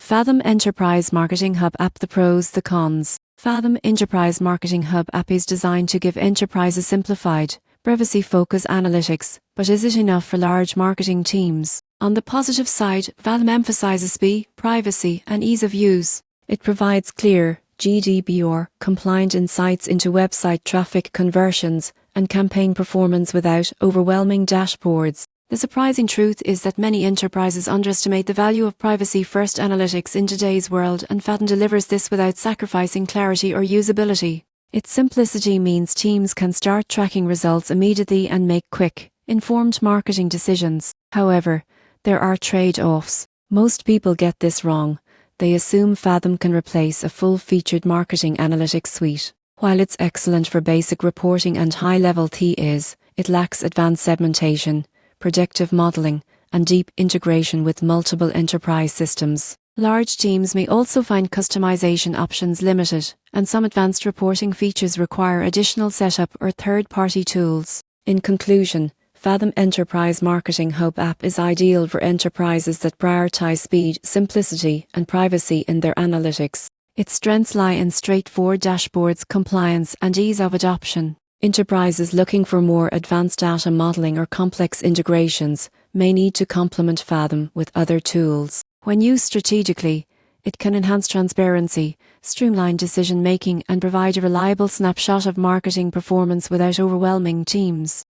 Fathom Enterprise Marketing Hub app. The pros, the cons. Fathom Enterprise Marketing Hub app is designed to give enterprises simplified, privacy-focused analytics, but is it enough for large marketing teams? On the positive side, Fathom emphasizes speed, privacy, and ease of use. It provides clear, GDPR-compliant insights into website traffic conversions and campaign performance without overwhelming dashboards. The surprising truth is that many enterprises underestimate the value of privacy-first analytics in today's world, and Fathom delivers this without sacrificing clarity or usability. Its simplicity means teams can start tracking results immediately and make quick, informed marketing decisions. However, there are trade-offs. Most people get this wrong. They assume Fathom can replace a full-featured marketing analytics suite. While it's excellent for basic reporting and high-level TAs, it lacks advanced segmentation, predictive modeling, and deep integration with multiple enterprise systems. Large teams may also find customization options limited, and some advanced reporting features require additional setup or third-party tools. In conclusion, Fathom Enterprise Marketing Hub app is ideal for enterprises that prioritize speed, simplicity, and privacy in their analytics. Its strengths lie in straightforward dashboards, compliance, and ease of adoption. Enterprises looking for more advanced data modeling or complex integrations may need to complement Fathom with other tools. When used strategically, it can enhance transparency, streamline decision-making, and provide a reliable snapshot of marketing performance without overwhelming teams.